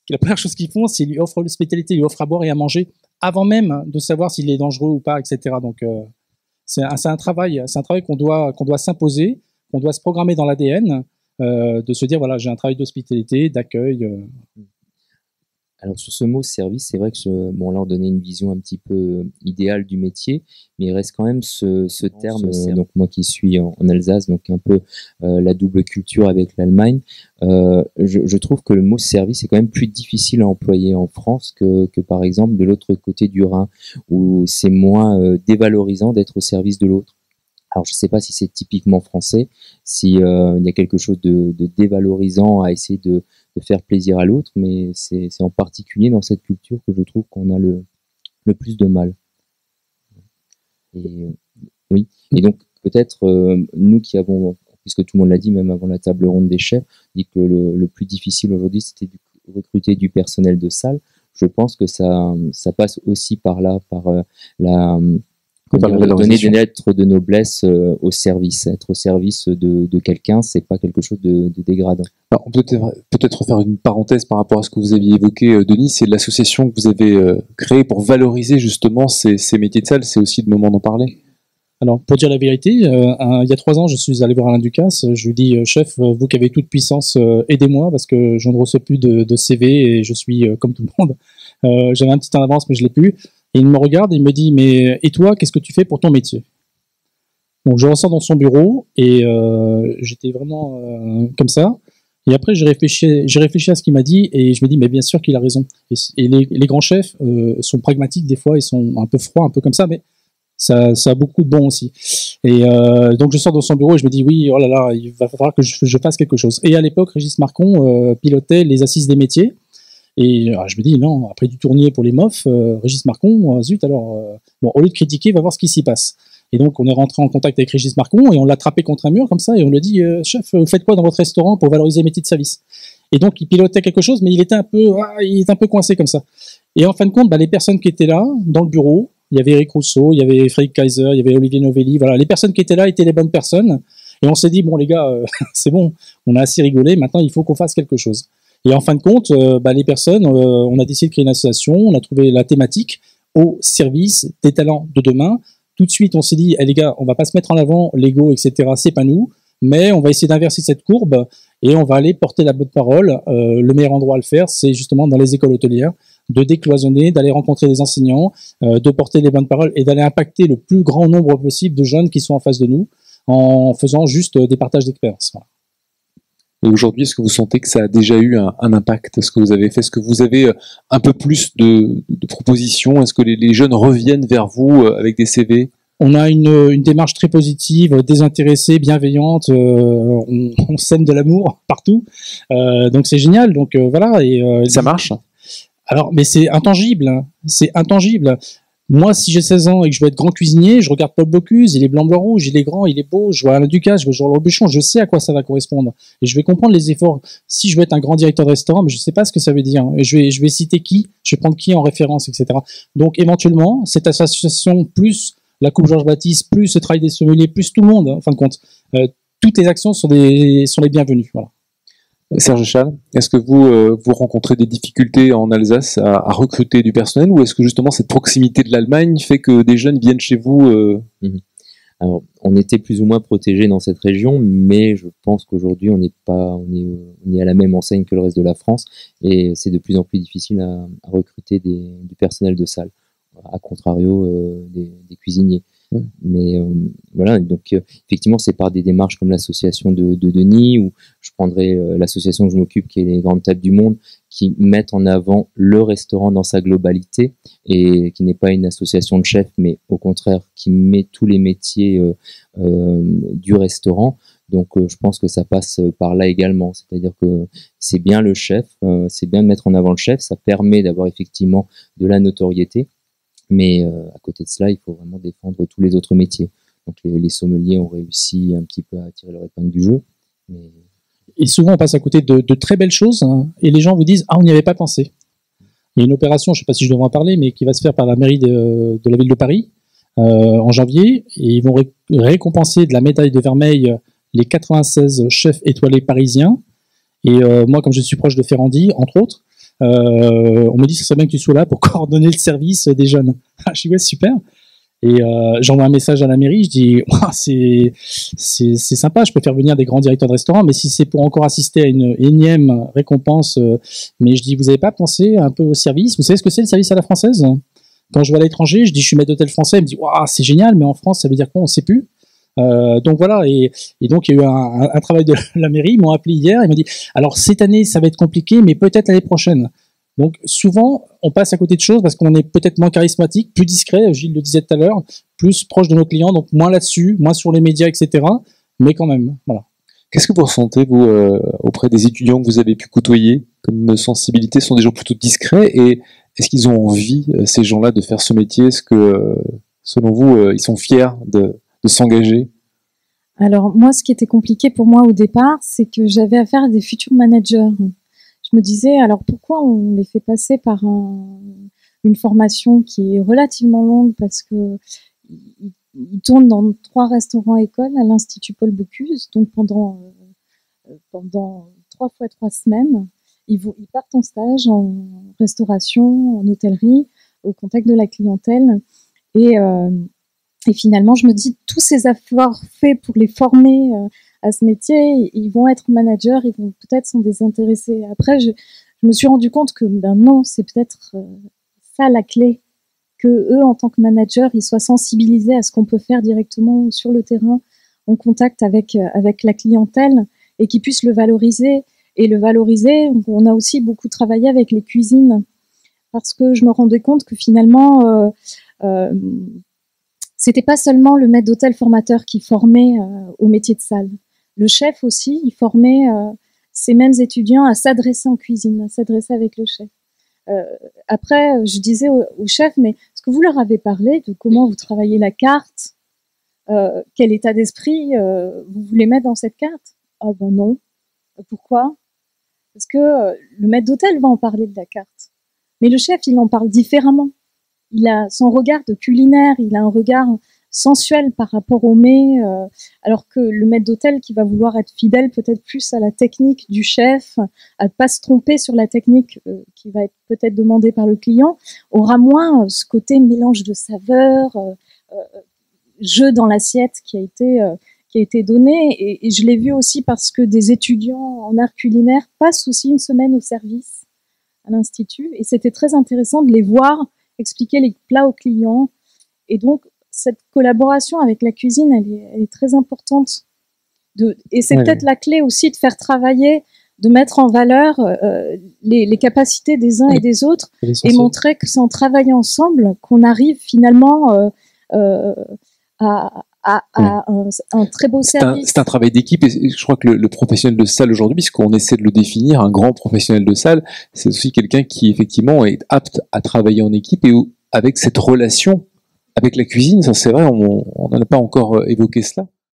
la première chose qu'ils font, c'est lui offrent l'hospitalité, lui offrent à boire et à manger, avant même de savoir s'il est dangereux ou pas, etc. Donc, c'est un travail qu'on doit s'imposer, qu'on doit se programmer dans l'ADN, de se dire, voilà, j'ai un travail d'hospitalité, d'accueil. Alors sur ce mot service, c'est vrai que bon, là on donnait une vision un petit peu idéale du métier, mais il reste quand même ce terme. Donc moi qui suis en Alsace, donc un peu la double culture avec l'Allemagne, je trouve que le mot service est quand même plus difficile à employer en France que par exemple de l'autre côté du Rhin, où c'est moins dévalorisant d'être au service de l'autre. Alors je ne sais pas si c'est typiquement français, si il y a quelque chose de dévalorisant à essayer de faire plaisir à l'autre, mais c'est en particulier dans cette culture que je trouve qu'on a le plus de mal. Et oui. Et donc peut-être nous qui avons, puisque tout le monde l'a dit même avant la table ronde des chefs, dit que le plus difficile aujourd'hui c'était de recruter du personnel de salle. Je pense que ça passe aussi par là, par donner des lettres de noblesse au service. Être au service de quelqu'un, c'est pas quelque chose de dégradant. Alors, on peut peut-être faire une parenthèse par rapport à ce que vous aviez évoqué, Denis, c'est l'association que vous avez créée pour valoriser justement ces métiers de salle, c'est aussi le moment d'en parler. Alors, pour dire la vérité, il y a 3 ans, je suis allé voir Alain Ducasse, je lui dis, chef, vous qui avez toute puissance, aidez-moi, parce que je ne reçois plus de CV et je suis comme tout le monde. J'avais un petit temps d'avance, mais je l'ai plus. Et il me regarde et il me dit, mais et toi, qu'est-ce que tu fais pour ton métier? Donc je ressors dans son bureau et j'étais vraiment comme ça. Et après, j'ai réfléchi à ce qu'il m'a dit et je me dis, mais bien sûr qu'il a raison. Et les grands chefs sont pragmatiques des fois, ils sont un peu froids, un peu comme ça, mais ça a beaucoup de bon aussi. Et donc je sors dans son bureau et je me dis, oui, oh là là, il va falloir que je fasse quelque chose. Et à l'époque, Régis Marcon pilotait les assises des métiers. Et je me dis, non, après du tournier pour les MOF, Régis Marcon, zut, alors, bon, au lieu de critiquer, va voir ce qui s'y passe. Et donc, on est rentré en contact avec Régis Marcon et on l'a attrapé contre un mur comme ça et on lui a dit, chef, vous faites quoi dans votre restaurant pour valoriser les métiers de service? Et donc, il pilotait quelque chose, mais il était un peu coincé comme ça. Et en fin de compte, les personnes qui étaient là, dans le bureau, il y avait Eric Rousseau, il y avait Frédéric Kaiser, il y avait Olivier Novelli, voilà, les personnes qui étaient là étaient les bonnes personnes. Et on s'est dit, bon, les gars, c'est bon, on a assez rigolé, maintenant, il faut qu'on fasse quelque chose. Et en fin de compte, les personnes, on a décidé de créer une association, on a trouvé la thématique au service des talents de demain. Tout de suite, on s'est dit, les gars, on va pas se mettre en avant, l'ego, etc., c'est pas nous, mais on va essayer d'inverser cette courbe et on va aller porter la bonne parole. Le meilleur endroit à le faire, c'est justement dans les écoles hôtelières, de décloisonner, d'aller rencontrer des enseignants, de porter les bonnes paroles et d'aller impacter le plus grand nombre possible de jeunes qui sont en face de nous en faisant juste des partages d'expériences. Voilà. Et aujourd'hui, est-ce que vous sentez que ça a déjà eu un impact, ce que vous avez fait? Est-ce que vous avez un peu plus de propositions? Est-ce que les jeunes reviennent vers vous avec des CV? On a une démarche très positive, désintéressée, bienveillante. On sème de l'amour partout, donc c'est génial. Donc voilà. Et ça marche? Alors, mais c'est intangible. Hein. C'est intangible. Moi, si j'ai 16 ans et que je veux être grand cuisinier, je regarde Paul Bocuse, il est blanc, blanc, rouge, il est grand, il est beau, je vois Alain Ducasse, je vois Jean Robuchon, je sais à quoi ça va correspondre. Et je vais comprendre les efforts. Si je veux être un grand directeur de restaurant, mais je sais pas ce que ça veut dire. Et je vais citer qui, je vais prendre qui en référence, etc. Donc, éventuellement, cette association, plus la Coupe Georges Baptiste, plus le travail des sommeliers, plus tout le monde, en fin de compte, toutes les actions sont les bienvenues. Voilà. Serge Chal, est-ce que vous rencontrez des difficultés en Alsace à recruter du personnel, ou est-ce que justement cette proximité de l'Allemagne fait que des jeunes viennent chez vous Alors, on était plus ou moins protégés dans cette région, mais je pense qu'aujourd'hui on est à la même enseigne que le reste de la France, et c'est de plus en plus difficile à recruter du personnel de salle, à contrario des cuisiniers. Mais voilà, donc effectivement, c'est par des démarches comme l'association de Denis, ou je prendrai l'association que je m'occupe, qui est les Grandes Tables du Monde, qui mettent en avant le restaurant dans sa globalité, et qui n'est pas une association de chefs, mais au contraire qui met tous les métiers du restaurant. Donc je pense que ça passe par là également, c'est-à-dire que c'est bien le chef, c'est bien de mettre en avant le chef, ça permet d'avoir effectivement de la notoriété. Mais à côté de cela, il faut vraiment défendre tous les autres métiers. Donc les sommeliers ont réussi un petit peu à tirer leur épingle du jeu. Mais... Et souvent, on passe à côté de très belles choses, hein, et les gens vous disent « Ah, on n'y avait pas pensé ». Il y a une opération, je ne sais pas si je devrais en parler, mais qui va se faire par la mairie de la ville de Paris en janvier, et ils vont récompenser de la médaille de vermeil les 96 chefs étoilés parisiens. Et moi, comme je suis proche de Ferrandi, entre autres, on me dit que ce serait bien que tu sois là pour coordonner le service des jeunes. Je dis ouais, super. Et j'envoie un message à la mairie, je dis c'est sympa, je peux faire venir des grands directeurs de restaurants, mais si c'est pour encore assister à une énième récompense, mais je dis vous n'avez pas pensé un peu au service? Vous savez ce que c'est le service à la française? Quand je vais à l'étranger, je dis je suis maître d'hôtel français, il me dit waouh, c'est génial, mais en France ça veut dire quoi? On ne sait plus. Donc voilà, et donc il y a eu un travail de la mairie, ils m'ont appelé hier, ils m'ont dit alors cette année ça va être compliqué, mais peut-être l'année prochaine. Donc souvent on passe à côté de choses parce qu'on est peut-être moins charismatique, plus discret, Gilles le disait tout à l'heure, plus proche de nos clients, donc moins là-dessus, moins sur les médias, etc. Mais quand même, voilà. Qu'est-ce que vous ressentez, vous, auprès des étudiants que vous avez pu côtoyer comme sensibilité? Ce sont des gens plutôt discrets, et est-ce qu'ils ont envie, ces gens-là, de faire ce métier? Est-ce que, selon vous, ils sont fiers de s'engager? Alors moi, ce qui était compliqué pour moi au départ, c'est que j'avais affaire à des futurs managers. Je me disais, alors pourquoi on les fait passer par une formation qui est relativement longue, parce que ils tournent dans 3 restaurants-écoles à l'Institut Paul Bocuse, donc pendant 3 fois 3 semaines, ils partent en stage en restauration, en hôtellerie, au contact de la clientèle, et finalement, je me dis, tous ces efforts faits pour les former à ce métier, ils vont être managers, ils vont peut-être s'en désintéresser. Après, je me suis rendu compte que non, c'est peut-être ça la clé, que eux, en tant que managers, ils soient sensibilisés à ce qu'on peut faire directement sur le terrain, en contact avec la clientèle, et qu'ils puissent le valoriser. Et le valoriser, on a aussi beaucoup travaillé avec les cuisines, parce que je me rendais compte que finalement, c'était pas seulement le maître d'hôtel formateur qui formait au métier de salle. Le chef aussi, il formait ces mêmes étudiants à s'adresser en cuisine, à s'adresser avec le chef. Après, je disais au chef, mais est-ce que vous leur avez parlé de comment vous travaillez la carte, quel état d'esprit vous voulez mettre dans cette carte? Ah ben non. Pourquoi? Parce que le maître d'hôtel va en parler de la carte, mais le chef, il en parle différemment. Il a son regard de culinaire, il a un regard sensuel par rapport au mets, alors que le maître d'hôtel qui va vouloir être fidèle peut-être plus à la technique du chef, à ne pas se tromper sur la technique qui va être peut-être demandée par le client, aura moins ce côté mélange de saveurs, jeu dans l'assiette qui a été donné. Et je l'ai vu aussi parce que des étudiants en art culinaire passent aussi une semaine au service. l'Institut. Et c'était très intéressant de les voir expliquer les plats aux clients. Et donc, cette collaboration avec la cuisine, elle est très importante. Et c'est peut-être la clé aussi de faire travailler, de mettre en valeur les capacités des uns et des autres et montrer que c'est en travaillant ensemble qu'on arrive finalement à un très beau service. C'est un travail d'équipe et je crois que le professionnel de salle aujourd'hui, puisqu'on essaie de le définir, un grand professionnel de salle, c'est aussi quelqu'un qui effectivement est apte à travailler en équipe et avec cette relation avec la cuisine. Ça, c'est vrai, on n'en a pas encore évoqué cela.